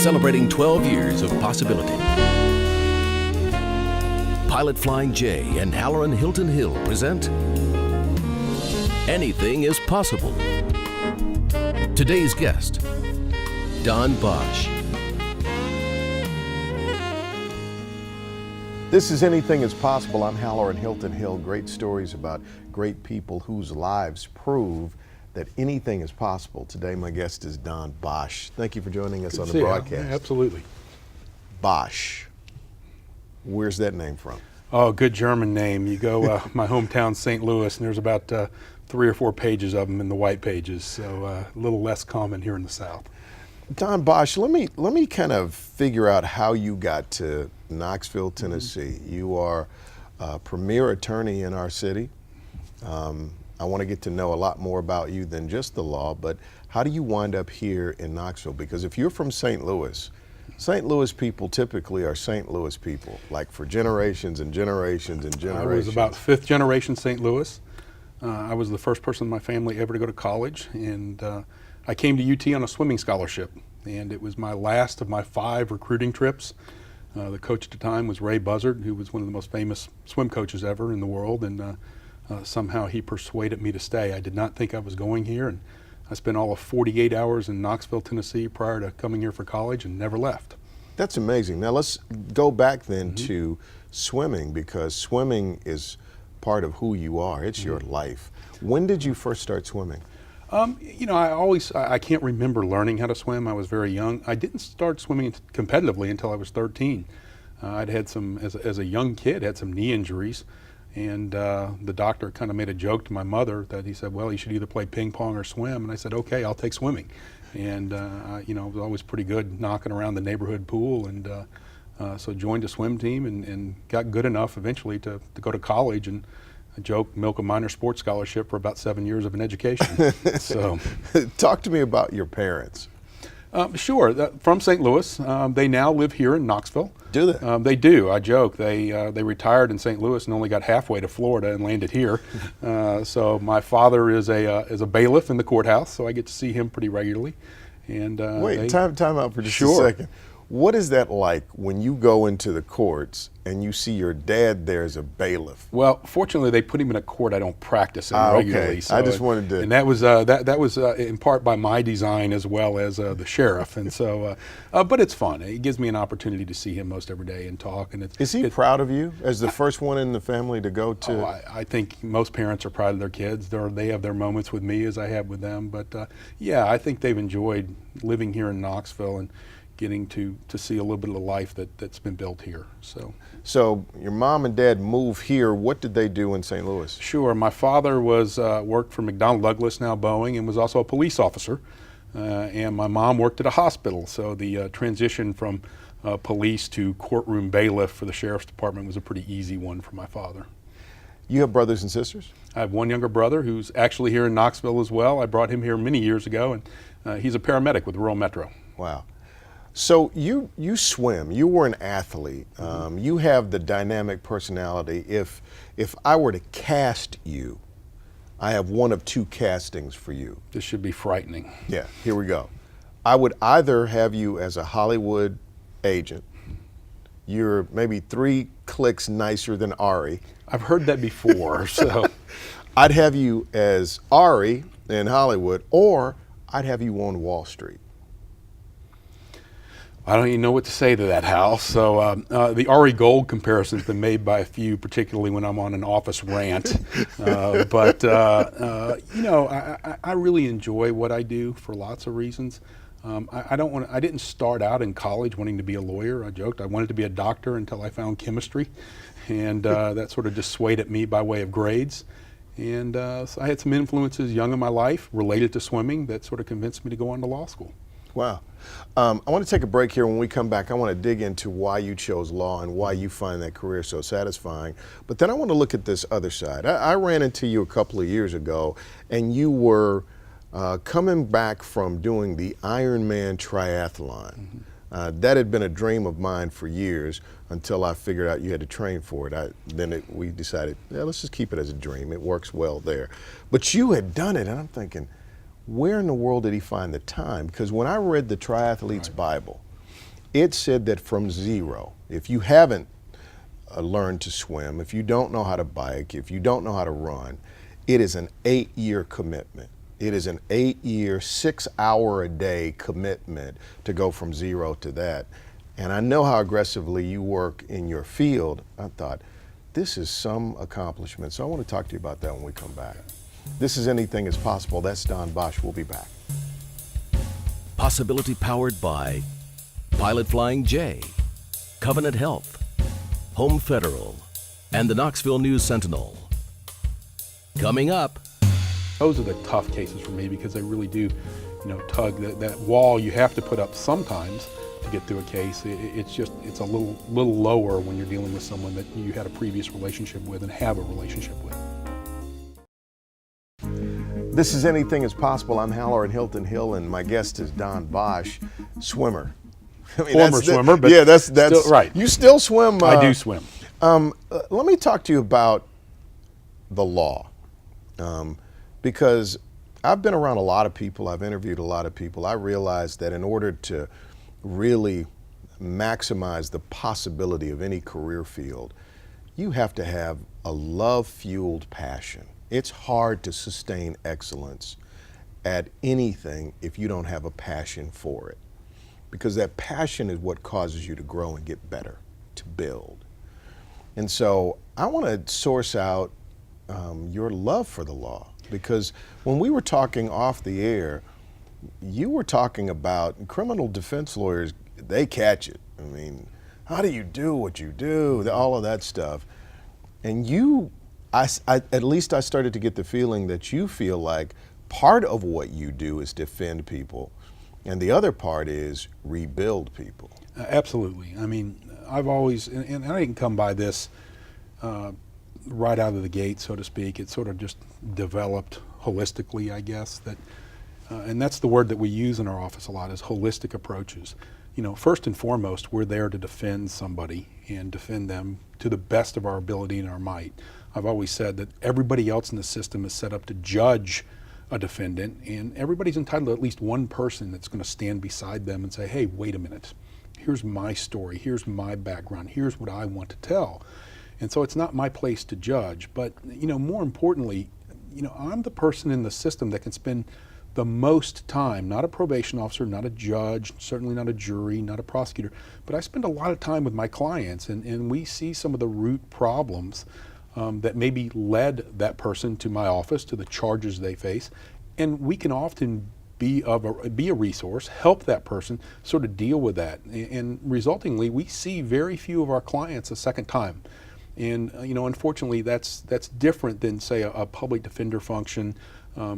celebrating 12 years of possibility. Pilot Flying J and Halloran Hilton Hill present Anything is Possible. Today's guest, Don Bosch. This is Anything is Possible. I'm Halloran Hilton Hill. Great stories about great people whose lives prove that anything is possible. Today my guest is Don Bosch. Thank you for joining us on the broadcast. Yeah, absolutely. Bosch. Where's that name from? Oh, good German name. You go my hometown, St. Louis, and there's about 3 or 4 pages of them in the white pages, so a little less common here in the South. Don Bosch, let me kind of figure out how you got to Knoxville, Tennessee. You are a premier attorney in our city. I want to get to know a lot more about you than just the law, but how do you wind up here in Knoxville? Because if you're from St. Louis people typically are St. Louis people, like for generations and generations and generations. I was about 5th generation St. Louis. I was the first person in my family ever to go to college, and I came to UT on a swimming scholarship, and it was my last of my 5 recruiting trips. The coach at the time was Ray Buzzard, who was one of the most famous swim coaches ever in the world, and somehow he persuaded me to stay. I did not think I was going here, and I spent all of 48 hours in Knoxville, Tennessee prior to coming here for college and never left. That's amazing. Now let's go back then to swimming, because swimming is part of who you are. It's your life. When did you first start swimming? You know, I can't remember learning how to swim. I was very young. I didn't start swimming competitively until I was 13. I'd had some, as a young kid, had some knee injuries. And the doctor kind of made a joke to my mother that he said, well, you should either play ping pong or swim. And I said, okay, I'll take swimming. And, you know, I was always pretty good knocking around the neighborhood pool. And so joined a swim team and got good enough eventually to go to college. And I joke, milk a minor sports scholarship for about 7 years of an education. So, talk to me about your parents. Sure. From St. Louis. They now live here in Knoxville. Do they? They do. I joke. They retired in St. Louis and only got halfway to Florida and landed here. So my father is a bailiff in the courthouse, so I get to see him pretty regularly. And wait, time out for just a Sure. second. What is that like when you go into the courts and you see your dad there as a bailiff? Well, fortunately, they put him in a court I don't practice in regularly. Okay. So I just wanted to. And that was in part by my design as well as the sheriff. And so, but it's fun. It gives me an opportunity to see him most every day and talk. And Is he proud of you as the first one in the family to go to? Oh, I think most parents are proud of their kids. They have their moments with me as I have with them. But yeah, I think they've enjoyed living here in Knoxville and getting to see a little bit of the life that's been built here. So your mom and dad moved here. What did they do in St. Louis? Sure. My father worked for McDonnell Douglas, now Boeing, and was also a police officer. And my mom worked at a hospital. So the transition from police to courtroom bailiff for the sheriff's department was a pretty easy one for my father. You have brothers and sisters? I have one younger brother who's actually here in Knoxville as well. I brought him here many years ago, and he's a paramedic with Rural Metro. Wow. So you swim. You were an athlete. You have the dynamic personality. If I were to cast you, I have one of 2 castings for you. This should be frightening. Yeah, here we go. I would either have you as a Hollywood agent. You're maybe 3 clicks nicer than Ari. I've heard that before, so. I'd have you as Ari in Hollywood, or I'd have you on Wall Street. I don't even know what to say to that, Hal. So the Ari Gold comparison has been made by a few, particularly when I'm on an office rant. But you know, I really enjoy what I do for lots of reasons. I didn't start out in college wanting to be a lawyer. I joked I wanted to be a doctor until I found chemistry, and that sort of just swayed at me by way of grades. And so I had some influences young in my life related to swimming that sort of convinced me to go on to law school. Wow. I want to take a break here. When we come back, I want to dig into why you chose law and why you find that career so satisfying. But then I want to look at this other side. I ran into you a couple of years ago, and you were coming back from doing the Ironman triathlon. That had been a dream of mine for years until I figured out you had to train for it. We decided, yeah, let's just keep it as a dream. It works well there. But you had done it, and I'm thinking, where in the world did he find the time? Because when I read the Triathlete's Bible, it said that from zero, if you haven't learned to swim, if you don't know how to bike, if you don't know how to run, it is an 8-year commitment. It is an 8-year, 6-hour-a-day commitment to go from zero to that. And I know how aggressively you work in your field. I thought, this is some accomplishment. So I want to talk to you about that when we come back. This is Anything is Possible. That's Don Bosch. We'll be back. Possibility powered by Pilot Flying J, Covenant Health, Home Federal, and the Knoxville News Sentinel. Coming up. Those are the tough cases for me because they really do, tug that wall you have to put up sometimes to get through a case. It's a little lower when you're dealing with someone that you had a previous relationship with and have a relationship with. This is Anything is Possible. I'm Halloran Hilton Hill, and my guest is Don Bosch, swimmer. I mean, Former swimmer, but yeah, that's still, right. You still swim? I do swim. Let me talk to you about the law, because I've been around a lot of people. I've interviewed a lot of people. I realized that in order to really maximize the possibility of any career field, you have to have a love-fueled passion. It's hard to sustain excellence at anything if you don't have a passion for it, because that passion is what causes you to grow and get better, to build. And so I want to source out your love for the law, because when we were talking off the air, you were talking about criminal defense lawyers, they catch it. I mean, how do you do what you do, all of that stuff. And at least I started to get the feeling that you feel like part of what you do is defend people, and the other part is rebuild people. Absolutely. I mean, I've always, and I didn't come by this right out of the gate, so to speak. It sort of just developed holistically, I guess. And that's the word that we use in our office a lot, is holistic approaches. First and foremost, we're there to defend somebody and defend them to the best of our ability and our might. I've always said that everybody else in the system is set up to judge a defendant, and everybody's entitled to at least one person that's going to stand beside them and say, hey, wait a minute, here's my story, here's my background, here's what I want to tell. And so it's not my place to judge, but more importantly, I'm the person in the system that can spend the most time, not a probation officer, not a judge, certainly not a jury, not a prosecutor, but I spend a lot of time with my clients, and we see some of the root problems that maybe led that person to my office, to the charges they face, and we can often be a resource, help that person sort of deal with that, and resultingly, we see very few of our clients a second time. And unfortunately, that's different than, say, a public defender function.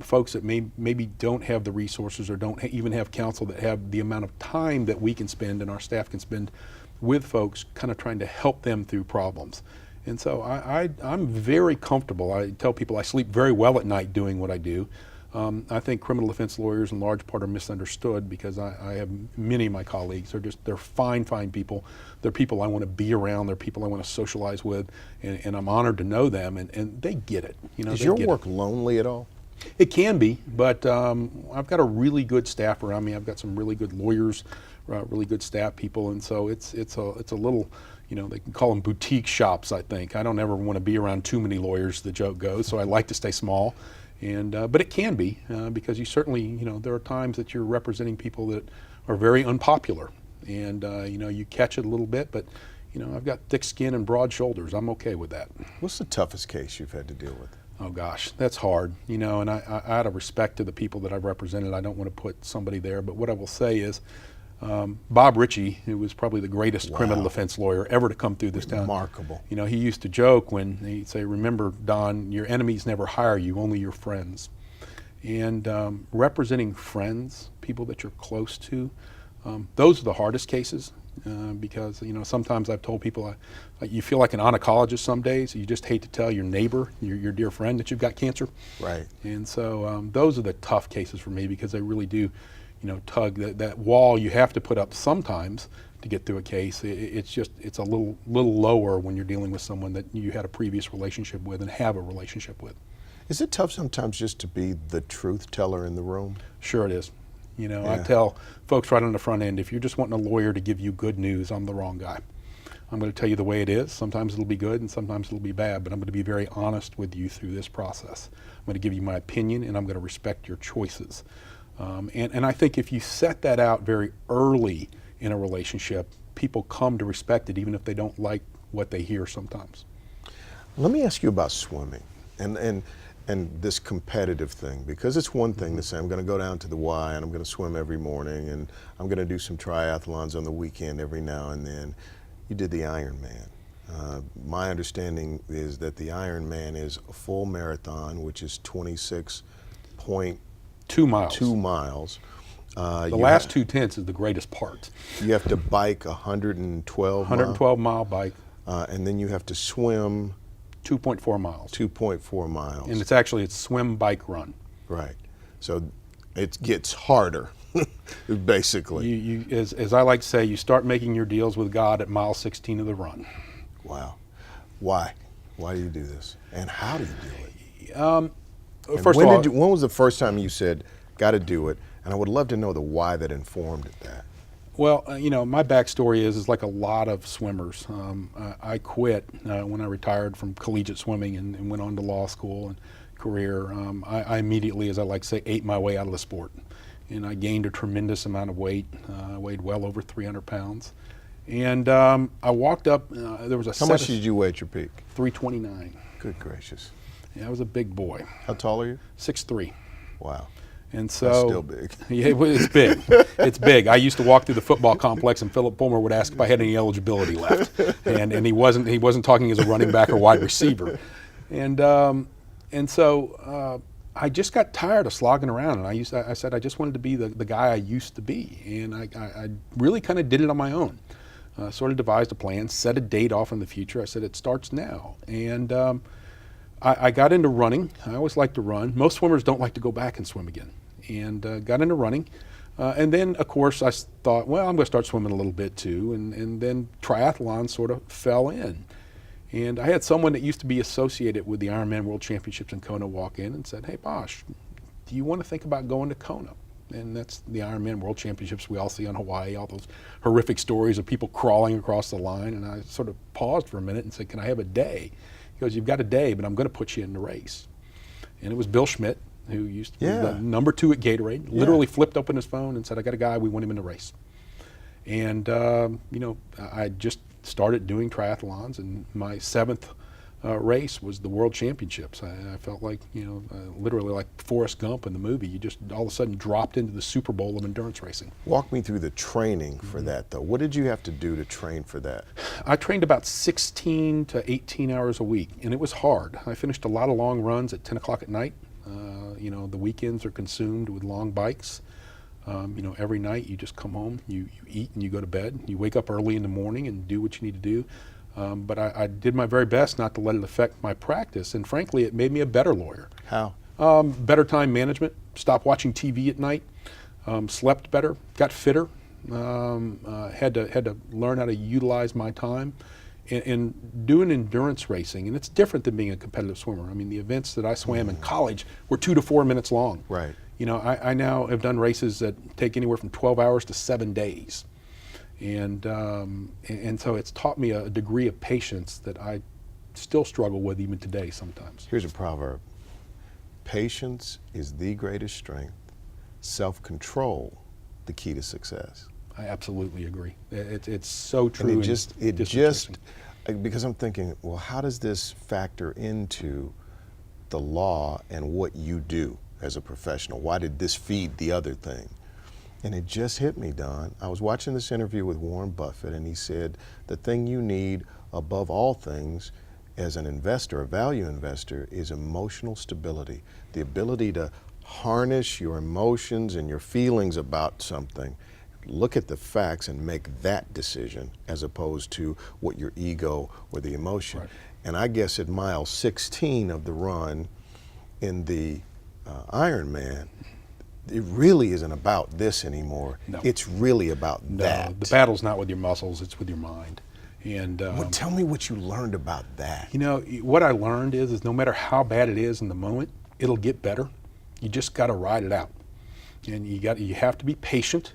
Folks that maybe don't have the resources or don't even have counsel that have the amount of time that we can spend and our staff can spend with folks, kind of trying to help them through problems. And so I'm very comfortable. I tell people I sleep very well at night doing what I do. I think criminal defense lawyers in large part are misunderstood, because I have many of my colleagues. They're fine people. They're people I want to be around. They're people I want to socialize with, and I'm honored to know them, and they get it. Is your work lonely at all? It can be, but I've got a really good staff around me. I've got some really good lawyers, really good staff people, and so it's a little, they can call them boutique shops, I think. I don't ever want to be around too many lawyers, the joke goes, so I like to stay small. And but it can be, because you certainly, there are times that you're representing people that are very unpopular, and you catch it a little bit, but I've got thick skin and broad shoulders. I'm okay with that. What's the toughest case you've had to deal with? Oh gosh, that's hard, and out of respect to the people that I've represented, I don't want to put somebody there, but what I will say is, Bob Ritchie, who was probably the greatest criminal defense lawyer ever to come through this town. Remarkable. He used to joke when he'd say, remember, Don, your enemies never hire you, only your friends. And representing friends, people that you're close to, those are the hardest cases, because sometimes I've told people you feel like an oncologist some days. You just hate to tell your neighbor, your dear friend, that you've got cancer. Right. And so those are the tough cases for me, because they really do tug that wall you have to put up sometimes to get through a case. It's a little lower when you're dealing with someone that you had a previous relationship with and have a relationship with. Is it tough sometimes just to be the truth teller in the room? Sure it is. You know, Yeah. I tell folks right on the front end, if you're just wanting a lawyer to give you good news, I'm the wrong guy. I'm going to tell you the way it is. Sometimes it'll be good and sometimes it'll be bad, but I'm going to be very honest with you through this process. I'm going to give you my opinion and I'm going to respect your choices. And I think if you set that out very early in a relationship, people come to respect it even if they don't like what they hear sometimes. Let me ask you about swimming and this competitive thing, because it's one thing to say I'm going to go down to the Y and I'm going to swim every morning and I'm going to do some triathlons on the weekend every now and then. You did the Ironman. My understanding is that the Ironman is a full marathon, which is 26.2 miles. The The last 2/10 is the greatest part. You have to bike 112 mile bike, and then you have to swim 2.4 miles. 2.4 miles. And it's swim, bike, run. Right. So it gets harder, basically. You as I like to say, you start making your deals with God at mile 16 of the run. Wow. Why? Why do you do this? And how do you do it? And First of all, when was the first time you said, got to do it? And I would love to know the why that informed that. well, my backstory is like a lot of swimmers. I quit when I retired from collegiate swimming and went on to law school and career. I immediately, as I like to say, ate my way out of the sport. And I gained a tremendous amount of weight. I weighed well over 300 pounds. And I walked up, there was a How much did you weigh at your peak? 329. Good gracious. Yeah, I was a big boy. How tall are you? 6'3". Wow. And so That's still big. Yeah, it's big. It's big. I used to walk through the football complex, and Philip Fulmer would ask if I had any eligibility left, and he wasn't talking as a running back or wide receiver, and so I just got tired of slogging around, and I said I just wanted to be the guy I used to be, and I really kind of did it on my own. Sort of devised a plan, set a date off in the future. I said it starts now, and I got into running. I always like to run. Most swimmers don't like to go back and swim again. And got into running. And then, of course, I thought, well, I'm going to start swimming a little bit too. And then triathlon sort of fell in. And I had someone that used to be associated with the Ironman World Championships in Kona walk in and said, hey, Bosch, do you want to think about going to Kona? And that's the Ironman World Championships we all see on Hawaii, all those horrific stories of people crawling across the line. And I sort of paused for a minute and said, can I have a day? He goes, you've got a day, but I'm going to put you in the race. And it was Bill Schmidt, who used to be the number 2 at Gatorade, literally flipped open his phone and said, I got a guy, we want him in the race. And, I just started doing triathlons, and my 7th race was the World Championships. I felt like, literally like Forrest Gump in the movie. You just all of a sudden dropped into the Super Bowl of endurance racing. Walk me through the training for that, though. What did you have to do to train for that? I trained about 16 to 18 hours a week, and it was hard. I finished a lot of long runs at 10 o'clock at night. The weekends are consumed with long bikes. Every night you just come home, you eat and you go to bed. You wake up early in the morning and do what you need to do. But I did my very best not to let it affect my practice, and frankly, it made me a better lawyer. How? Better time management, stopped watching TV at night, slept better, got fitter, had to learn how to utilize my time. And doing endurance racing, and it's different than being a competitive swimmer. I mean, the events that I swam in college were 2 to 4 minutes long. Right. I now have done races that take anywhere from 12 hours to 7 days. And so it's taught me a degree of patience that I still struggle with even today sometimes. Here's a proverb. Patience is the greatest strength. Self-control, the key to success. I absolutely agree. It's so true. And it just, because I'm thinking, well, how does this factor into the law and what you do as a professional? Why did this feed the other thing? And it just hit me, Don. I was watching this interview with Warren Buffett, and he said the thing you need above all things as an investor, a value investor, is emotional stability, the ability to harness your emotions and your feelings about something, look at the facts and make that decision as opposed to what your ego or the emotion. Right. And I guess at mile 16 of the run in the Ironman, it really isn't about this anymore. No. It's really about that. The battle's not with your muscles, it's with your mind. And tell me what you learned about that. What I learned is no matter how bad it is in the moment, it'll get better. You just got to ride it out. And you have to be patient.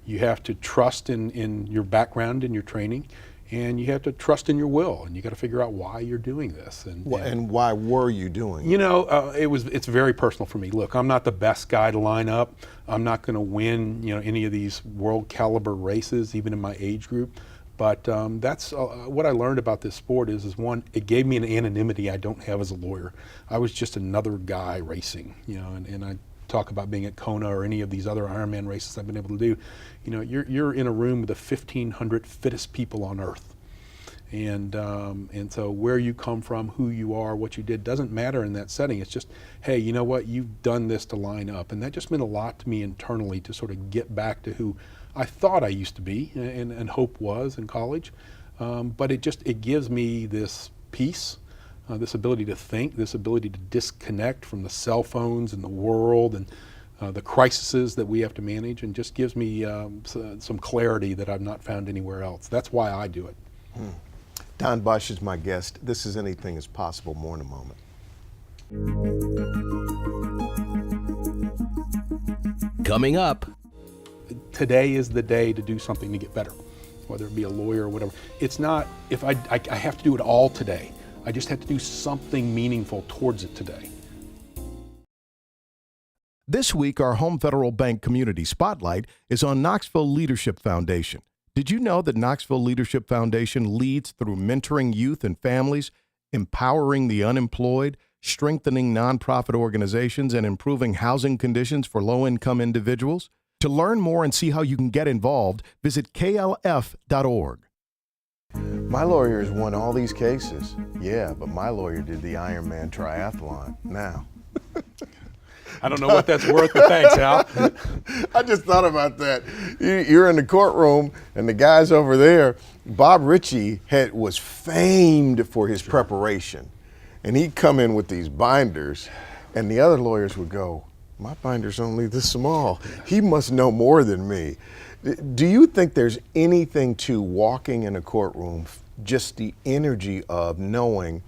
You have to trust in your background and your training, and you have to trust in your will, and you got to figure out why you're doing this. And why were you doing it? You know, it's very personal for me. Look, I'm not the best guy to line up. I'm not going to win, you know, any of these world caliber races, even in my age group. But that's what I learned about this sport is one, it gave me an anonymity I don't have as a lawyer. I was just another guy racing, you know, and I talk about being at Kona or any of these other Ironman races I've been able to do. You know, you're in a room with the 1,500 fittest people on earth. And so where you come from, who you are, what you did doesn't matter in that setting. It's just, hey, you know what, you've done this to line up. And that just meant a lot to me internally to sort of get back to who I thought I used to be and hope was in college. But it gives me this peace, this ability to think, this ability to disconnect from the cell phones and the world and the crises that we have to manage, and just gives me some clarity that I've not found anywhere else. That's why I do it. Don Bosch is my guest. This is Anything is Possible. More in a moment. Coming up, Today is the day to do something to get better, whether it be a lawyer or whatever. It's not, if I have to do it all today. I just have to do something meaningful towards it today. This week, our Home Federal Bank Community Spotlight is on Knoxville Leadership Foundation. Did you know that Knoxville Leadership Foundation leads through mentoring youth and families, empowering the unemployed, strengthening nonprofit organizations, and improving housing conditions for low-income individuals? To learn more and see how you can get involved, visit klf.org. My lawyer has won all these cases. Yeah, but my lawyer did the Ironman triathlon. Now. I don't know what that's worth, but thanks, Al. I just thought about that. You're in the courtroom, and the guys over there, Bob Ritchie was famed for his preparation. And he'd come in with these binders, and the other lawyers would go, my binder's only this small. He must know more than me. Do you think there's anything to walking in a courtroom, just the energy of knowing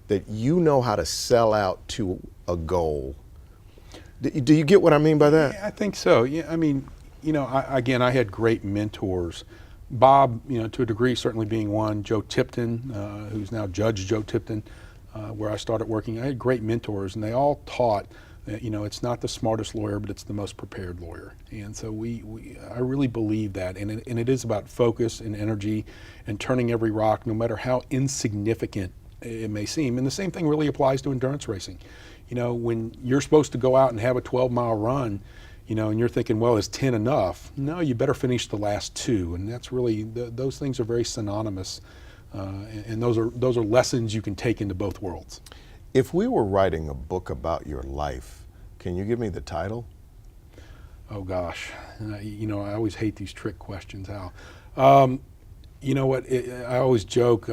that you know how to sell out to a goal? Do you get what I mean by that? Yeah, I think so. Yeah, I mean, you know, I had great mentors. Bob, you know, to a degree, certainly being one. Joe Tipton, who's now Judge Joe Tipton, where I started working. I had great mentors, and they all taught that, you know, it's not the smartest lawyer, but it's the most prepared lawyer. And so I really believe that, and it is about focus and energy and turning every rock, no matter how insignificant it may seem. And the same thing really applies to endurance racing. You know, when you're supposed to go out and have a 12-mile run, you know, and you're thinking, well, is 10 enough? No, you better finish the last 2. And that's really, those things are very synonymous. And those are lessons you can take into both worlds. If we were writing a book about your life, can you give me the title? Oh gosh, you know, I always hate these trick questions, Al. You know what, I always joke,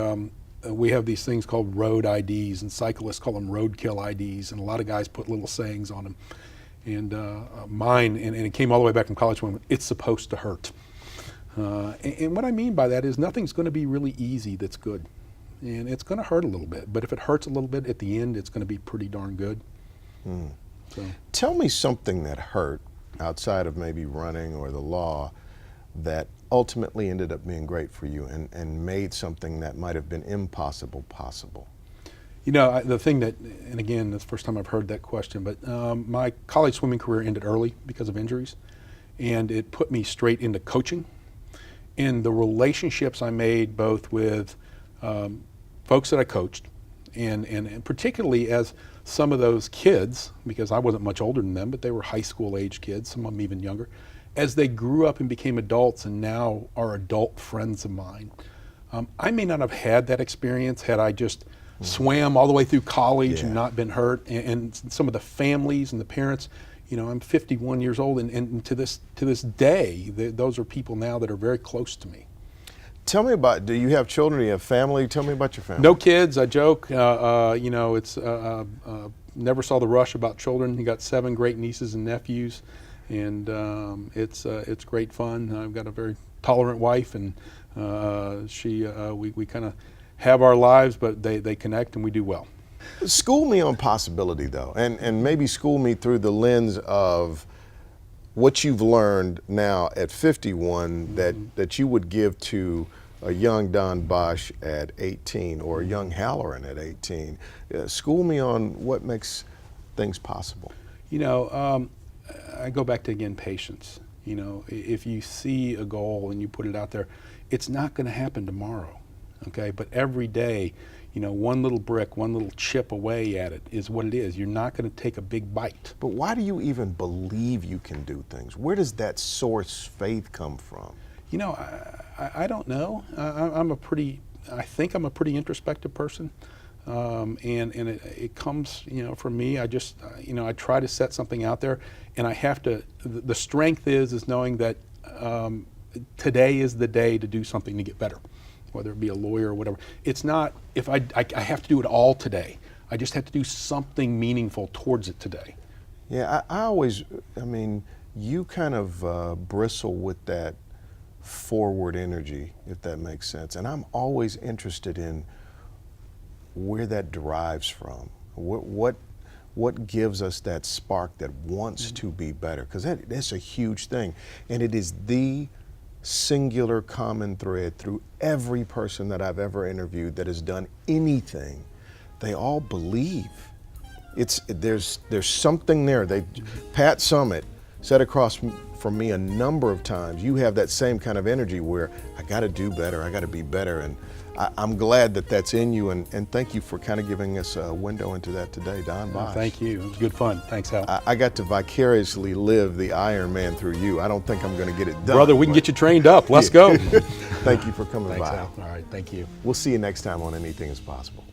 we have these things called road IDs, and cyclists call them roadkill IDs, and a lot of guys put little sayings on them. And mine, and it came all the way back from college, when it's supposed to hurt. And what I mean by that is nothing's going to be really easy that's good. And it's going to hurt a little bit, but if it hurts a little bit at the end, it's going to be pretty darn good. So. Tell me something that hurt outside of maybe running or the law that ultimately ended up being great for you and made something that might have been impossible possible. You know, the thing that, and again, that's the first time I've heard that question, but my college swimming career ended early because of injuries, and it put me straight into coaching. And the relationships I made both with folks that I coached, and particularly as some of those kids, because I wasn't much older than them, but they were high school age kids, some of them even younger, as they grew up and became adults and now are adult friends of mine. I may not have had that experience had I just swam all the way through college and not been hurt, and some of the families and the parents. You know, I'm 51 years old, and to this day, those are people now that are very close to me. Tell me about, do you have children? Do you have family? Tell me about your family. No kids, I joke. You know, it's never saw the rush about children. You got 7 great nieces and nephews, and it's great fun. I've got a very tolerant wife, and we kind of have our lives, but they connect and we do well. School me on possibility, though, and maybe school me through the lens of what you've learned now at 51 that you would give to a young Don Bosch at 18 or a young Halloran at 18. School me on what makes things possible. You know, I go back to, again, patience. You know, if you see a goal and you put it out there, it's not going to happen tomorrow, okay? But every day, you know, one little brick, one little chip away at it is what it is. You're not going to take a big bite. But why do you even believe you can do things? Where does that source faith come from? You know, I don't know. I think I'm a pretty introspective person. And it comes, you know, from me. I just, you know, I try to set something out there, and I have to, the strength is knowing that today is the day to do something to get better, whether it be a lawyer or whatever. It's not, if I have to do it all today. I just have to do something meaningful towards it today. Yeah, I mean, you kind of bristle with that forward energy, if that makes sense. And I'm always interested in where that derives from. What gives us that spark that wants to be better? Because that's a huge thing. And it is the singular common thread through every person that I've ever interviewed that has done anything. They all believe. There's something there. Pat Summit said across from me a number of times, you have that same kind of energy where I got to do better, I got to be better, and I'm glad that that's in you, and thank you for kind of giving us a window into that today, Don Bosch. Thank you. It was good fun. Thanks, Hal. I got to vicariously live the Iron Man through you. I don't think I'm going to get it done. Brother, we can get you trained up. Let's go. Thank you for coming Thanks, by. Hal. All right, thank you. We'll see you next time on Anything is Possible.